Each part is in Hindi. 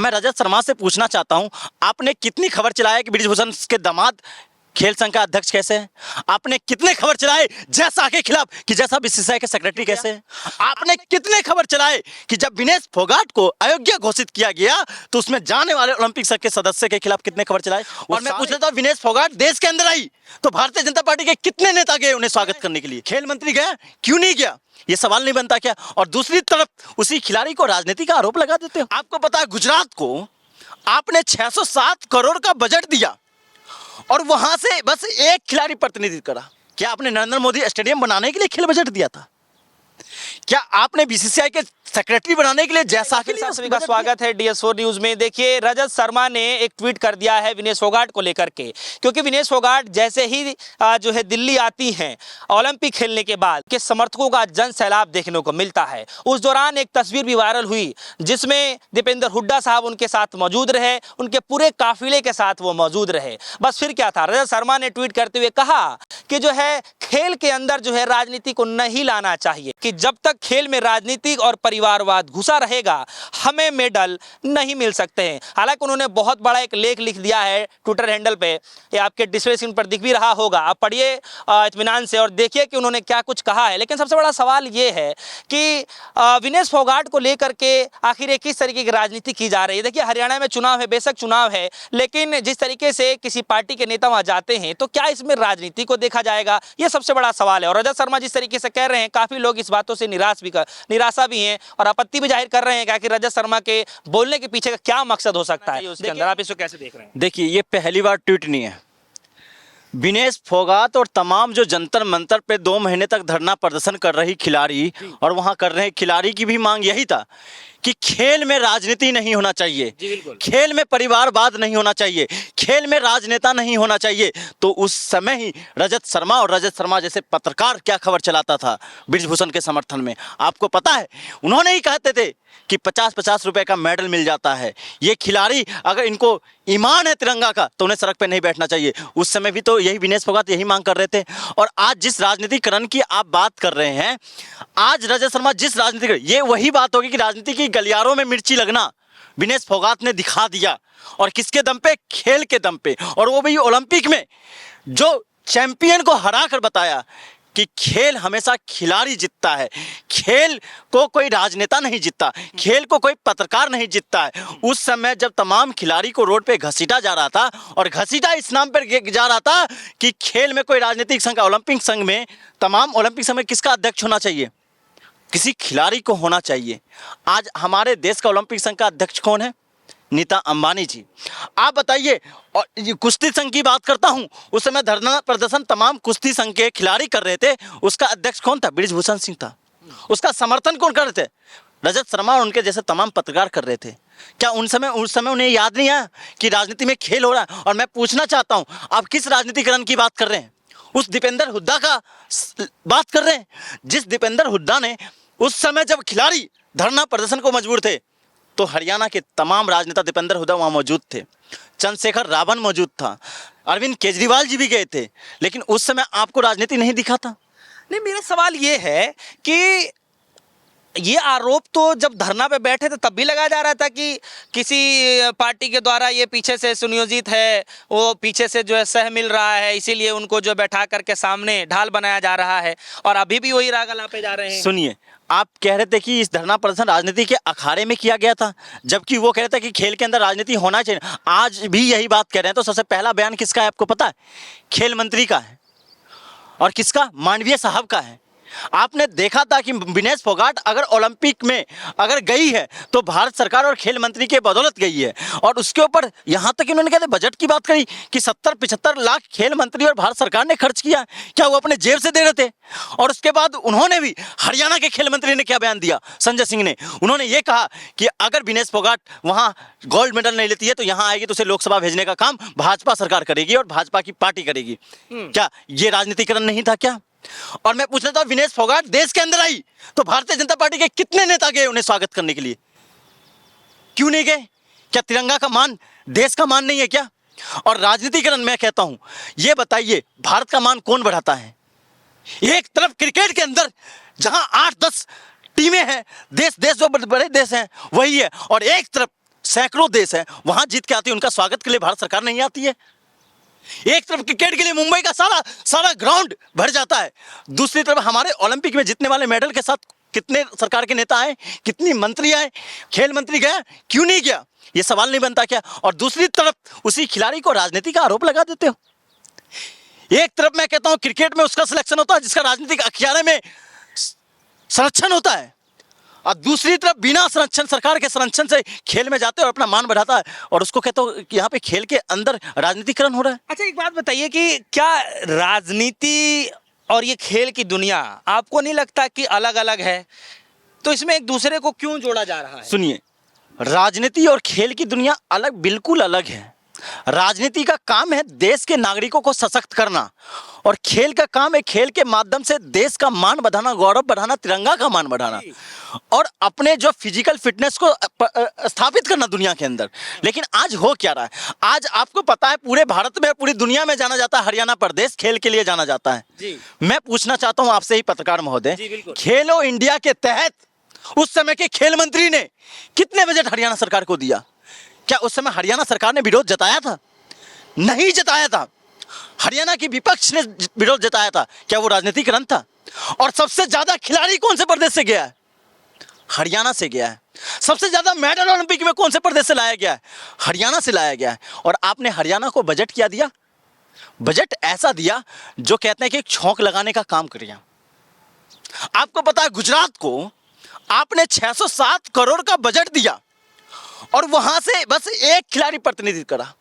मैं रजत शर्मा से पूछना चाहता हूं, आपने कितनी खबर चलाया कि बृजभूषण के दामाद खेल संघ का अध्यक्ष कैसे है? आपने कितने खबर चलाए जैसा के खिलाफ कि जैसा बीसीसीआई के सेक्रेटरी कैसे है? आपने कितने खबर चलाए कि जब विनेश फोगाट को अयोग्य घोषित किया गया तो उसमें जाने वाले ओलंपिक संघ के सदस्य के खिलाफ कितने खबर चलाए? और मैं पूछ लेता हूं, विनेश फोगाट देश के अंदर आई तो भारतीय जनता पार्टी के कितने नेता गए उन्हें स्वागत करने के लिए? खेल मंत्री गया, क्यों नहीं गया? ये सवाल नहीं बनता क्या? और दूसरी तरफ उसी खिलाड़ी को राजनीति का आरोप लगा देते हो। आपको पता है गुजरात को आपने 607 करोड़ का बजट दिया और वहां से बस एक खिलाड़ी प्रतिनिधित्व करा। क्या आपने नरेंद्र मोदी स्टेडियम बनाने के लिए खेल बजट दिया था? क्या आपने बीसीसीआई के सेक्रेटरी बनाने के लिए जैसा के लिए? सभी का स्वागत है DS4 न्यूज में। देखिए, रजत शर्मा ने एक ट्वीट कर दिया है विनेश फोगाट को लेकर के, क्योंकि विनेश फोगाट जैसे ही जो है दिल्ली आती हैं ओलंपिक खेलने के बाद के समर्थकों का जन सैलाब देखने को मिलता है। उस दौरान एक तस्वीर भी वायरल हुई जिसमें दीपेंद्र हुड्डा साहब उनके साथ मौजूद रहे, उनके पूरे काफिले के साथ वो मौजूद रहे। बस फिर क्या था, रजत शर्मा ने ट्वीट करते हुए कहा कि जो है खेल के अंदर जो है राजनीति को नहीं लाना चाहिए, कि जब तक खेल में राजनीतिक और परिवारवाद घुसा रहेगा हमें मेडल नहीं मिल सकते हैं। हालांकि उन्होंने बहुत बड़ा एक लेख लिख दिया है ट्विटर हैंडल पे, ये आपके डिस्प्ले स्क्रीन पर दिख भी रहा होगा, आप पढ़िए इत्मीनान से और देखिए कि उन्होंने क्या कुछ कहा है। लेकिन सबसे बड़ा सवाल ये है कि विनेश फोगाट को लेकर के आखिर किस तरीके की राजनीति की जा रही है। देखिए, हरियाणा में चुनाव है, बेशक चुनाव है, लेकिन जिस तरीके से किसी पार्टी के नेता वहां जाते हैं तो क्या इसमें राजनीति को देखा जाएगा, ये सबसे बड़ा सवाल है। और रजत शर्मा जिस तरीके से कह रहे हैं, काफी लोग इस बातों से निराशा भी हैं और आपत्ति भी जाहिर कर रहे हैं कि रजत शर्मा के बोलने के पीछे का क्या मकसद हो सकता है उसके अंदर। आप इसको कैसे देख रहे हैं? देखिए, ये पहली बार ट्वीट नहीं है। विनेश फोगाट और तमाम जो जंतर मंतर पे 2 महीने तक धरना प्रदर्शन कर रही खिलाड़ी और वहां कर रहे खिलाड़ी की भी मांग यही था कि खेल में राजनीति नहीं होना चाहिए, खेल में परिवारवाद नहीं होना चाहिए, खेल में राजनेता नहीं होना चाहिए। तो उस समय ही रजत शर्मा और रजत शर्मा जैसे पत्रकार क्या खबर चलाता था बृजभूषण के समर्थन में। आपको पता है, उन्होंने ही कहते थे कि 50-50 रुपए का मेडल मिल जाता है। ये खिलाड़ी अगर इनको ईमान है तिरंगा का तो उन्हें सड़क पे नहीं बैठना चाहिए। उस समय भी तो यही विनेश फोगाट यही मांग कर रहे थे। और आज जिस राजनीतिकरण की आप बात कर रहे हैं, आज रजत शर्मा जिस राजनीति, ये वही बात होगी कि राजनीति की गलियारों में मिर्ची लगना विनेश फोगाट ने दिखा दिया। और किसके दम पे? खेल के दम पे। और वो भी ओलंपिक में जो चैंपियन को हरा कर बताया कि खेल हमेशा खिलाड़ी जीतता है, खेल को कोई राजनेता नहीं जीतता, खेल को कोई पत्रकार नहीं जीतता है। उस समय जब तमाम खिलाड़ी को रोड पे घसीटा जा रहा था और घसीटा इस नाम पर जा रहा था कि खेल में कोई राजनीतिक संघ, ओलंपिक संघ में, तमाम ओलंपिक संघ में किसका अध्यक्ष होना चाहिए? किसी खिलाड़ी को होना चाहिए। आज हमारे देश का ओलंपिक संघ का अध्यक्ष कौन है? नीता अंबानी जी। आप बताइए। और कुश्ती संघ की बात करता हूं, उस समय धरना प्रदर्शन तमाम कुश्ती संघ के खिलाड़ी कर रहे थे, उसका अध्यक्ष कौन था? बृजभूषण सिंह था। उसका समर्थन कौन कर रहे थे? रजत शर्मा और उनके जैसे तमाम पत्रकार कर रहे थे। क्या उस समय उन्हें याद नहीं आया कि राजनीति में खेल हो रहा है? और मैं पूछना चाहता हूं, आप किस राजनीतिकरण की बात कर रहे हैं? उस दीपेंद्र हुड्डा का बात कर रहे हैं, जिस दीपेंद्र हुड्डा ने उस समय जब खिलाड़ी धरना प्रदर्शन को मजबूर थे तो हरियाणा के तमाम राजनेता दीपेंद्र हुड्डा वहां मौजूद थे, चंद्रशेखर रावण मौजूद था, अरविंद केजरीवाल जी भी गए थे, लेकिन उस समय आपको राजनीति नहीं दिखा था? नहीं, मेरा सवाल ये है कि ये आरोप तो जब धरना पे बैठे थे तब भी लगाया जा रहा था कि किसी पार्टी के द्वारा ये पीछे से सुनियोजित है, वो पीछे से जो है सह मिल रहा है, इसीलिए उनको जो बैठा करके सामने ढाल बनाया जा रहा है, और अभी भी वही राग लापे जा रहे हैं। सुनिए, आप कह रहे थे कि इस धरना प्रदर्शन राजनीति के अखाड़े में किया गया था, जबकि वो कह रहे थे कि खेल के अंदर राजनीति होना चाहिए। आज भी यही बात कह रहे हैं। तो सबसे पहला बयान किसका है आपको पता है? खेल मंत्री का है। और किसका? मांडविया साहब का है। आपने देखा था कि विनेश फोगाट अगर ओलंपिक में अगर गई है तो भारत सरकार और खेल मंत्री के बदौलत गई है। और उसके ऊपर यहाँ तक इन्होंने कहते बजट की बात करी कि 70-75 लाख खेल मंत्री और भारत सरकार ने खर्च किया। क्या वो अपने जेब से दे रहे थे? और उसके बाद उन्होंने भी, हरियाणा के खेल मंत्री ने क्या बयान दिया? संजय सिंह ने, उन्होंने ये कहा कि अगर विनेश फोगाट वहाँ गोल्ड मेडल नहीं लेती है तो यहाँ आएगी तो उसे लोकसभा भेजने का काम भाजपा सरकार करेगी और भाजपा की पार्टी करेगी। क्या ये राजनीतिकरण नहीं था क्या? और मैं पूछ लेता हूं, विनेश फोगाट देश के अंदर आई तो भारतीय जनता पार्टी के कितने नेता गए उन्हें स्वागत करने के लिए? क्यों नहीं गए? क्या तिरंगा का मान देश का मान नहीं है क्या? और राजनीतिकरण मैं कहता हूं, ये बताइए भारत का मान कौन बढ़ाता है? एक तरफ क्रिकेट के अंदर जहां 8-10 टीमें हैं, देश जो बड़े देश हैं वही है, और एक तरफ सैकड़ों देश हैं, वहां जीत के आती है, उनका स्वागत के लिए भारत सरकार नहीं आती है। एक तरफ क्रिकेट के लिए मुंबई का सारा सारा ग्राउंड भर जाता है, दूसरी तरफ हमारे ओलंपिक में जीतने वाले मेडल के साथ कितने सरकार के नेता आए, कितनी मंत्री आए, खेल मंत्री गया, क्यों नहीं गया, ये सवाल नहीं बनता क्या? और दूसरी तरफ उसी खिलाड़ी को राजनीति का आरोप लगा देते हो। एक तरफ मैं कहता हूं क्रिकेट में उसका सिलेक्शन होता है जिसका राजनीतिक अखियारे में संरक्षण होता है, और दूसरी तरफ बिना संरक्षण, सरकार के संरक्षण से खेल में जाते हैं और अपना मान बढ़ाता है, और उसको कहते हो कि यहाँ पे खेल के अंदर राजनीतिकरण हो रहा है। अच्छा, एक बात बताइए कि क्या राजनीति और ये खेल की दुनिया आपको नहीं लगता कि अलग अलग है? तो इसमें एक दूसरे को क्यों जोड़ा जा रहा है? सुनिए, राजनीति और खेल की दुनिया अलग, बिल्कुल अलग है। राजनीति का काम है देश के नागरिकों को सशक्त करना, और खेल का काम है खेल के माध्यम से देश का मान बढ़ाना, गौरव बढ़ाना, तिरंगा का मान बढ़ाना, और अपने जो फिजिकल फिटनेस को स्थापित करना दुनिया के अंदर। लेकिन आज हो क्या रहा है? आज आपको पता है पूरे भारत में, पूरी दुनिया में जाना जाता है हरियाणा प्रदेश खेल के लिए जाना जाता है जी। मैं पूछना चाहता हूं आपसे ही पत्रकार महोदय, जी, बिल्कुल। खेलो इंडिया के तहत उस समय के खेल मंत्री ने कितने बजट हरियाणा सरकार को दिया? क्या उस समय हरियाणा सरकार ने विरोध जताया था? नहीं जताया था। हरियाणा की विपक्ष ने विरोध जताया था। क्या वो राजनीतिकरण था? और सबसे ज्यादा खिलाड़ी कौन से प्रदेश से गया है? हरियाणा से गया है। सबसे ज्यादा मेडल ओलंपिक में कौन से प्रदेश से लाया गया है? हरियाणा से लाया गया है। और आपने हरियाणा को बजट क्या दिया? बजट ऐसा दिया जो कहते हैं कि एक छौंक लगाने का काम किया। आपको पता है गुजरात को आपने 607 करोड़ का बजट दिया, और वहां से बस एक खिलाड़ी प्रतिनिधित्व करा।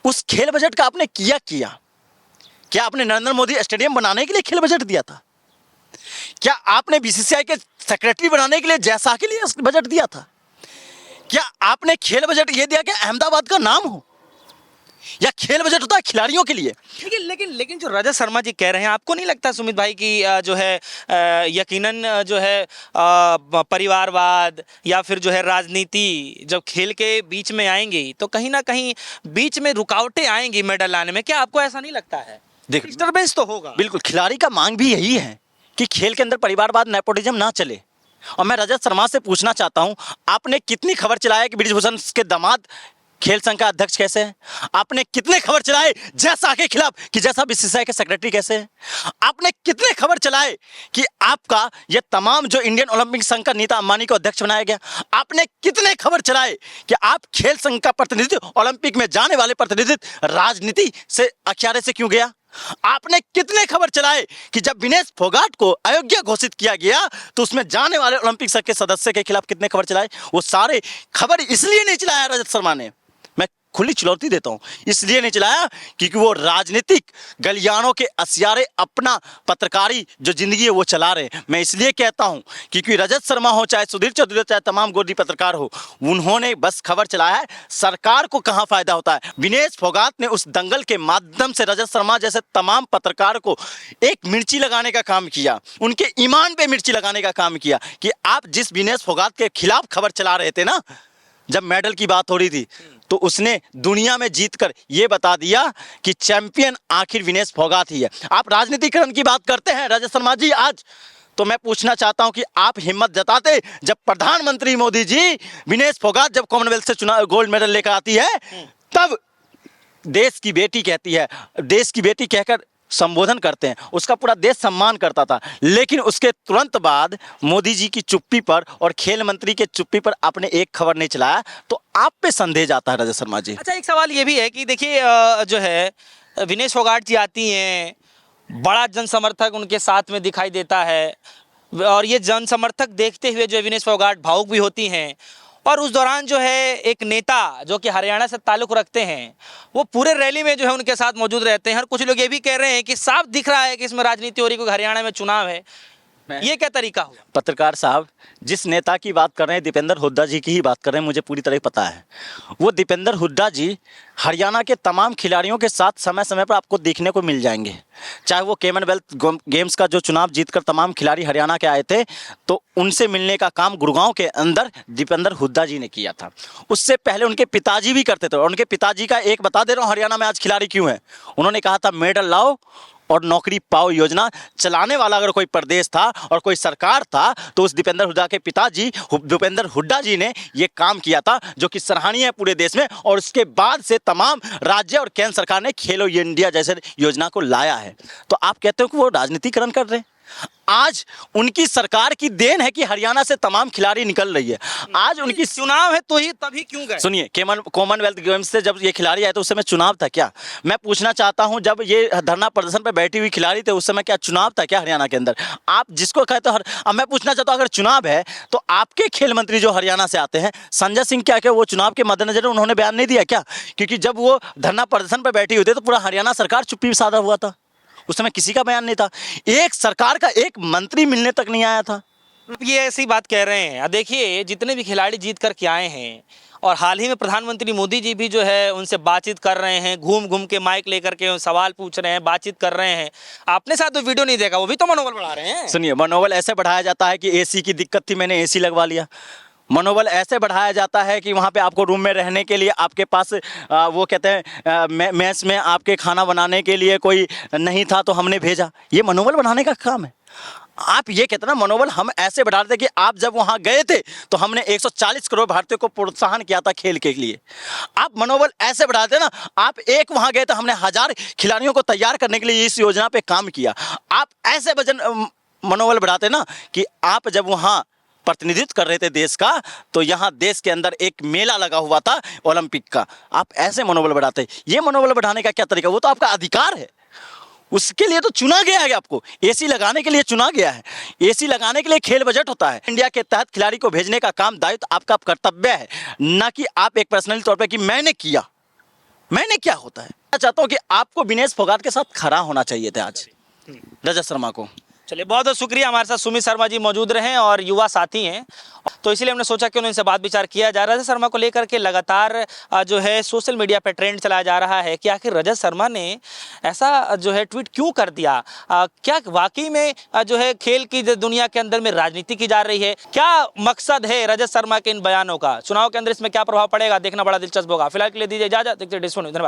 उस खेल बजट का आपने किया क्या आपने नरेंद्र मोदी स्टेडियम बनाने के लिए खेल बजट दिया था? क्या आपने बीसीसीआई के सेक्रेटरी बनाने के लिए जैसा के लिए बजट दिया था? क्या आपने खेल बजट ये दिया कि अहमदाबाद का नाम हो? या खेल बजट होता है खिलाड़ियों के लिए? लेकिन जो रजत शर्मा जी कह रहे हैं, आपको नहीं लगता सुमित भाई कि जो है यकीनन जो है परिवारवाद या फिर जो है राजनीति जब खेल के बीच में आएंगी तो कहीं ना कहीं बीच में रुकावटें आएंगी मेडल लाने में? क्या आपको ऐसा नहीं लगता है? देखो, डिस्टर्बेंस तो होगा। बिल्कुल, खिलाड़ी का मांग भी यही है कि खेल के अंदर परिवारवाद, नेपोटिज्म ना चले। और मैं रजत शर्मा से पूछना चाहता हूं, आपने कितनी खबर चलाया कि ब्रिजभूषण के दामाद खेल संघ का अध्यक्ष कैसे है? आपने कितने खबर चलाए जैसा के खिलाफ कि जैसा बीसीसीआई के सेक्रेटरी कैसे है? आपने कितने खबर चलाए कि आपका ये तमाम जो इंडियन ओलंपिक संघ का नीता अंबानी को अध्यक्ष बनाया गया? आपने कितने खबर चलाए कि आप खेल संघ का प्रतिनिधित्व, ओलंपिक में जाने वाले प्रतिनिधित्व राजनीति से अखियारे से क्यों गया? आपने कितने खबर चलाए कि जब विनेश फोगाट को अयोग्य घोषित किया गया तो उसमें जाने वाले ओलंपिक संघ के सदस्य के खिलाफ कितने खबर चलाए? वो सारे खबर इसलिए नहीं चलाया रजत शर्मा ने, मैं खुली चुनौती देता हूं, इसलिए नहीं चलाया क्योंकि वो राजनीतिक गलियानों के असियारे अपना पत्रकारी जो जिंदगी है वो चला रहे। मैं इसलिए कहता हूं क्योंकि रजत शर्मा हो, चाहे सुधीर चौधरी, चाहे तमाम गोदी पत्रकार हो, उन्होंने बस खबर चलाया है, सरकार को कहां फायदा होता है। विनेश फोगाट ने उस दंगल के माध्यम से रजत शर्मा जैसे तमाम पत्रकार को एक मिर्ची लगाने का काम किया, उनके ईमान पे मिर्ची लगाने का काम किया कि आप जिस विनेश फोगाट के खिलाफ खबर चला रहे थे ना, जब मेडल की बात हो रही थी, तो उसने दुनिया में जीतकर यह बता दिया कि चैंपियन आखिर विनेश फोगाट ही है। आप राजनीतिकरण की बात करते हैं रजत शर्मा जी आज, तो मैं पूछना चाहता हूं कि आप हिम्मत जताते जब प्रधानमंत्री मोदी जी विनेश फोगाट जब कॉमनवेल्थ से चुनाव गोल्ड मेडल लेकर आती है, तब देश की बेटी कहती है, देश की बेटी कहकर संबोधन करते हैं, उसका पूरा देश सम्मान करता था। लेकिन उसके तुरंत बाद मोदी जी की चुप्पी पर और खेल मंत्री के चुप्पी पर आपने एक खबर नहीं चलाया, तो आप पे संदेह जाता है रजत शर्मा जी। अच्छा, एक सवाल ये भी है कि देखिए जो है विनेश फोगाट जी आती हैं, बड़ा जन समर्थक उनके साथ में दिखाई देता है, और ये जन समर्थक देखते हुए जो विनेश फोगाट भावुक भी होती हैं, और उस दौरान जो है एक नेता जो कि हरियाणा से ताल्लुक़ रखते हैं वो पूरे रैली में जो है उनके साथ मौजूद रहते हैं। और कुछ लोग ये भी कह रहे हैं कि साफ दिख रहा है कि इसमें राजनीति हो रही, क्योंकि हरियाणा में चुनाव है। ये क्या तरीका हुआ? पत्रकार साहब, जिस नेता की बात कर रहे हैं, दीपेंद्र हुड्डा जी की ही बात कर रहे हैं, मुझे पूरी तरह पता है। वो दीपेंद्र हुड्डा जी हरियाणा के तमाम खिलाड़ियों के साथ समय समय पर आपको देखने को मिल जाएंगे। चाहे वो कॉमनवेल्थ गेम्स का जो चुनाव जीतकर तमाम खिलाड़ी हरियाणा के आए थे, तो उनसे मिलने का काम गुड़गांव के अंदर दीपेंद्र हुड्डा जी ने किया था। उससे पहले उनके पिताजी भी करते थे, और उनके पिताजी का एक बता दे रहा हूँ हरियाणा में आज खिलाड़ी क्यों है। उन्होंने कहा था मेडल लाओ और नौकरी पाओ योजना चलाने वाला अगर कोई प्रदेश था और कोई सरकार था तो उस दीपेंद्र हुड्डा के पिताजी भूपेंद्र हुड्डा जी ने ये काम किया था, जो कि सराहनीय है पूरे देश में। और उसके बाद से तमाम राज्य और केंद्र सरकार ने खेलो इंडिया जैसे योजना को लाया है। तो आप कहते हो कि वो राजनीतिकरण कर रहे हैं। आज उनकी सरकार की देन है कि हरियाणा से तमाम खिलाड़ी निकल रही है। आज उनकी चुनाव है तो ही तभी क्यों गए? सुनिए, कॉमनवेल्थ गेम्स से जब ये खिलाड़ी आए तो उस समय चुनाव था क्या? मैं पूछना चाहता हूं, जब ये धरना प्रदर्शन पे बैठी हुई खिलाड़ी थे उस समय क्या चुनाव था क्या हरियाणा के अंदर? आप जिसको कहते हो अब मैं पूछना चाहता हूं, अगर चुनाव है तो आपके खेल मंत्री जो हरियाणा से आते हैं संजय सिंह, क्या वो चुनाव के मद्देनजर उन्होंने बयान नहीं दिया क्या? क्योंकि जब वो धरना प्रदर्शन पर बैठी हुई थी तो पूरा हरियाणा सरकार चुप्पी साधा हुआ था, उस समय किसी का बयान नहीं था, एक सरकार का एक मंत्री मिलने तक नहीं आया था। ये ऐसी बात कह रहे हैं। अब देखिए, जितने भी खिलाड़ी जीत करके आए हैं और हाल ही में प्रधानमंत्री मोदी जी भी जो है उनसे बातचीत कर रहे हैं, घूम घूम के माइक लेकर के सवाल पूछ रहे हैं, बातचीत कर रहे हैं। आपने शायद वो वीडियो नहीं देखा, वो भी तो मनोबल बढ़ा रहे हैं। सुनिए, मनोबल ऐसे बढ़ाया जाता है कि एसी की दिक्कत थी, मैंने एसी लगवा लिया। मनोबल ऐसे बढ़ाया जाता है कि वहाँ पे आपको रूम में रहने के लिए आपके पास वो कहते हैं मेस में आपके खाना बनाने के लिए कोई नहीं था तो हमने भेजा। ये मनोबल बढ़ाने का काम है। आप ये कहते ना मनोबल हम ऐसे बढ़ा रहे थे कि आप जब वहाँ गए थे तो हमने 140 करोड़ भारतीयों को प्रोत्साहन किया था खेल के लिए। आप मनोबल ऐसे बढ़ाते ना, आप एक वहाँ गए तो हमने 1000 खिलाड़ियों को तैयार करने के लिए इस योजना पे काम किया। आप ऐसे मनोबल बढ़ाते ना कि आप जब वहाँ प्रतिनिधित्व कर रहे थे देश का तो यहाँ देश के अंदर एक मेला लगा हुआ था ओलंपिक का, आप ऐसे मनोबल बढ़ाते। ये मनोबल बढ़ाने का क्या तरीका? वो तो आपका अधिकार है, उसके लिए तो चुना गया है। आपको एसी लगाने के लिए चुना गया है, एसी लगाने के लिए खेल बजट होता है। इंडिया के तहत खिलाड़ी को भेजने का काम दायित्व आपका कर्तव्य है, ना कि आप एक पर्सनल तौर पे कि मैंने किया, मैंने क्या होता है। मैं चाहता हूँ कि आपको विनेश फोगाट के साथ खड़ा होना चाहिए था आज रजत शर्मा को। चलिए, बहुत बहुत शुक्रिया। हमारे साथ सुमित शर्मा जी मौजूद रहे और युवा साथी हैं, तो इसलिए हमने सोचा कि उनसे बात विचार किया जाए। रजत शर्मा को लेकर के लगातार जो है सोशल मीडिया पे ट्रेंड चलाया जा रहा है कि आखिर रजत शर्मा ने ऐसा जो है ट्वीट क्यों कर दिया। क्या वाकई में जो है खेल की दुनिया के अंदर में राजनीति की जा रही है? क्या मकसद है रजत शर्मा के इन बयानों का? चुनाव के अंदर इसमें क्या प्रभाव पड़ेगा, देखना बड़ा दिलचस्प होगा। फिलहाल के लिए दीजिए इजाजत, देखते हैं। धन्यवाद।